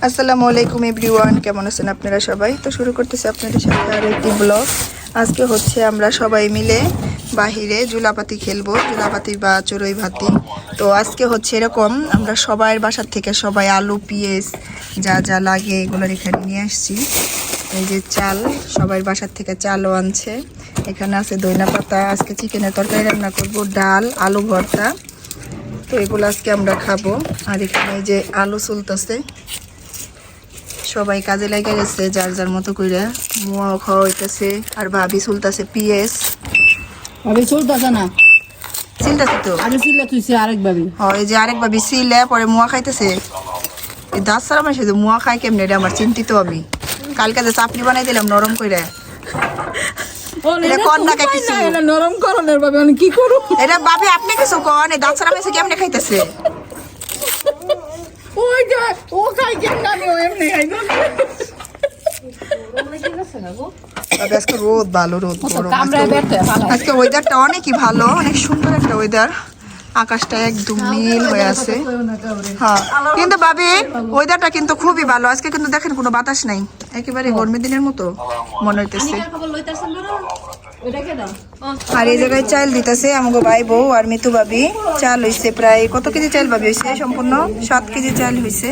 আসসালামু আলাইকুম এভরিওয়ান, কেমন আছেন আপনারা সবাই? তো শুরু করতেছি আপনাদের সাথে আর একটি ব্লগ। আজকে হচ্ছে আমরা সবাই মিলে বাহিরে জুলাপাতি খেলবো, জুলাপাতি বা চড়ুই ভাতি। তো আজকে হচ্ছে এরকম, আমরা সবাই বাসার থেকে সবাই আলু পেঁয়াজ যা যা লাগে এগুলো এখানে নিয়ে আসছি। এই যে চাল, সবাই বাসার থেকে চালও আনছে। এখানে আছে ধনিয়া পাতা, আজকে চিকেনের তরকারি রান্না করব, ডাল, আলু ভর্তা। তো এগুলো আজকে আমরা খাবো। আর এখানে এই যে আলু চলতেছে, সবাই কাজে লেগে গেছে যার যার মতো করে। মুয়া খাওয়া হইতেছে আর ভাবি চলতেছে পিএস। ভাবি চলতেছে না, চিলতেছে তো আগে চিল্লা তুইছে আরেক ভাবি। এই যে আরেক ভাবি চিলে পরে মুয়া খাইতেছে। এই দাঁত সারা মাসে যে মুয়া খাই কেমনে, এটা আমার চিন্তিত। আমি কালকে যে চাপড়ি বানাই দিলাম নরম করে, নরম করনের ভাবি আমি কি করু? এটা ভাবি আপনি কিছু কন, এই দাঁত সারা মাসে কেমনে খাইতেছে? ওই যে ও খাই কেমন, আমি ও এমনি খাই না। আজকে রোদ ভালো, রোদ গরম। কামড়ায় বেরতে ভালো। আজকে ওয়েদারটা অনেকই ভালো, অনেক সুন্দর একটা ওয়েদার। আকাশটা একদম নীল হয়ে আছে। হ্যাঁ, কিন্তু ভাবি ওয়েদারটা কিন্তু খুবই ভালো আজকে। কিন্তু দেখেন কোনো বাতাস নাই, একেবারে গরমের দিনের মতো মনে হইতেছে। আর এই জায়গায় চাল দিতেছে আমাকে ভাই বউ আর মিতু ভাবি। চাল হয়েছে প্রায় কত কেজি চাল ভাবি হয়েছে? সম্পূর্ণ 7 কেজি চাল হয়েছে।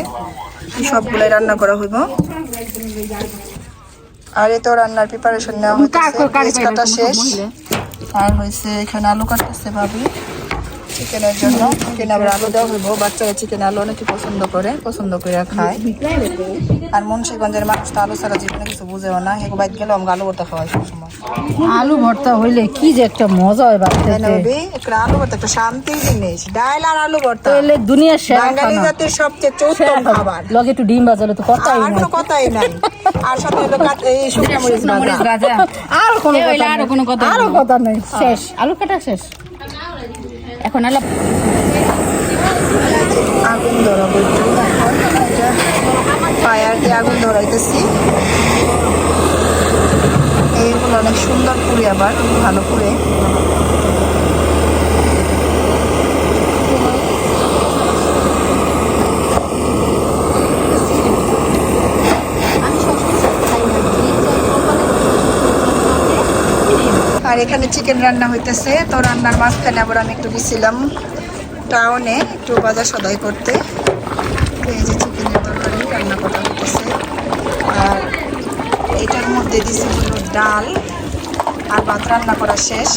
সবগুলাই রান্না করা হইব। আর এই তো রান্নার প্রিপারেশন নেওয়া হইতেছে, পেঁয়াজ কাটা শেষ। আর হয়েছে এখানে আলু কাটতেছে ভাবি চিকেনের জন্য। চিকেন আবার আলু দেওয়া হইব, বাচ্চারা চিকেন আলু অনেকে পছন্দ করে খায়। আর মুন্সিগঞ্জের মানুষ তো আলু ছাড়া জীবনে কিছু বুঝেও না। এগুলো বাইক গেলে আমাকে আলু ভর্তা খাওয়াই সবসময়। আলু ভর্তা হইলে কি যে একটা মজা হয় বাড়িতে। একটা আলু ভর্তা একটা শান্তির জিনিস। ডাল আর আলু ভর্তা হইলে দুনিয়ার সেরা বাঙালি খানা। জাতির সবচেয়ে চৌত্তম খাবার। লগে একটু ডিম ভাজা হলে তো কথাই আর নাই। কোনো কথাই নাই। আর সাথে হলো এই শুকনো মরিচ ভাজা। আর কোনো কথা নাই। শেষ, আলু কাটা শেষ। এখন আলাপ আগুন ধরাবো একটু। ফায়ার দিয়ে আগুন ধরাইতেছি। এইগুলো অনেক সুন্দর পুরি, আবার ভালো পুরে। আর এখানে চিকেন রান্না হইতেছে। তো রান্নার মাঝখানে আবার আমি একটু গেছিলাম টাউনে একটু বাজার সদাই করতে। এই যে চিকেনের তরকারি রান্না করা হইতেছে। আর এটার মধ্যে দিছি হলো ডাল আর ভাত রান্না করা শেষ।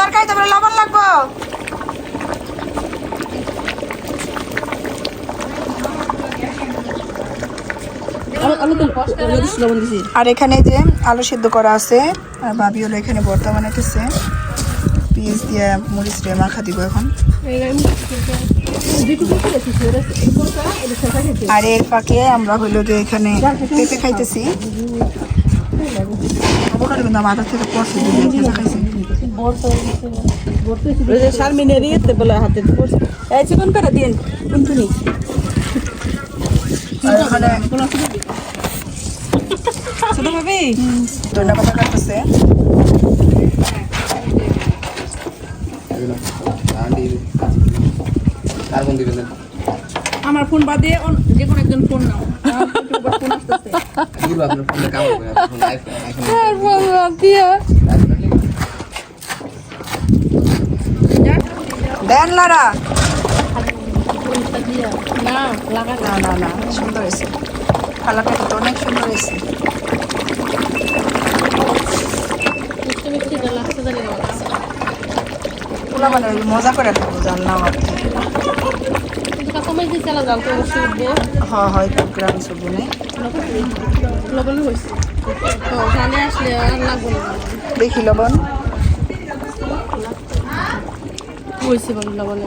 তরকারি তারপরে লবণ লাগবো। আর এখানে যে আলু সিদ্ধ করা আছে। আর ভাবি হলো এখানে ভর্তা বানাইতেছে, পেঁয়াজ দিয়ে মরিচ দিয়ে মাখা দিব এখন। আর এর ফাঁকে আমরা হইলো যে এখানে পেঁপে খাইতেছি। মাথা থেকে পড়ছে খাইছি। ধন্যবাদ কাটতেছে। আমার ফোন বাদে যে কোনো একজন ফোন নাও। দেন লারা। না না সুন্দর হয়েছে, কালারটা তো অনেক সুন্দর হয়েছে। পোলা মানে মজা করে খাবো, জানলাম আর কি। হয় একটু গ্রাম সবু নেই। দেখি লবণ লবণে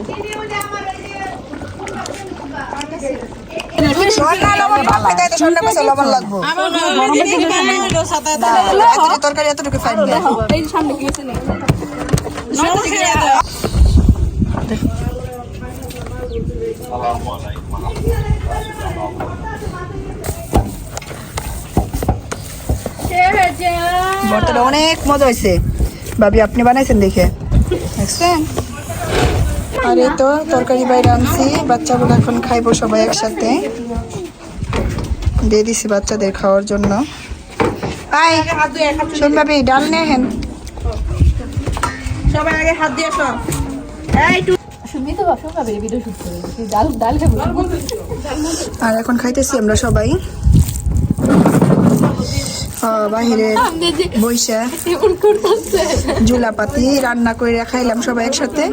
তরকারি এতটুকু ফাইন দে। ভর্তাটা অনেক মজা হয়েছে ভাবি, আপনি বানাইছেন দেখে দেখছেন। আর এই তো তরকারি বাইরে আনছি, বাচ্চাগুলো এখন খাইবো সবাই একসাথে, দিয়ে দিছি বাচ্চাদের খাওয়ার জন্য। আই শোন ভাবি, ডাল নিয়ে হেন সবাই আগে হাত দিয়ে সব। শুনবি তো বাসা খাবে ভিডিও শুট করে তুই ডাল ডাল খাবো। আর এখন খাইতেছি আমরা সবাই বাহিরে বইসা জুলাপাতি রান্না করে খাইলাম সবাই একসাথে।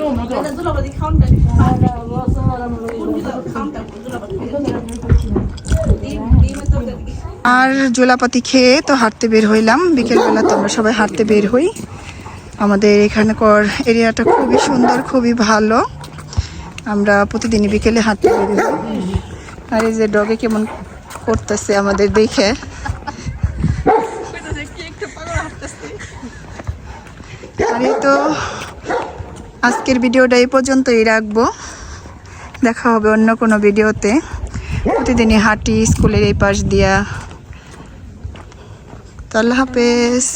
আর জোলাপাতি খেয়ে তো হাঁটতে বের হইলাম, বিকেলবেলা তো আমরা সবাই হাঁটতে বের হই। আমাদের এখানকার এরিয়াটা খুবই সুন্দর, খুবই ভালো, আমরা প্রতিদিনই বিকেলে হাঁটতে বের হই। আর এই যে ডগে কেমন করতেছে আমাদের দেখে। আর এই তো আজকের ভিডিওটা এই পর্যন্তই রাখবো, দেখা হবে অন্য কোনো ভিডিওতে। প্রতিদিনই হাঁটি স্কুলের এই পাশ দিয়া। তো আল্লাহ হাফেজ।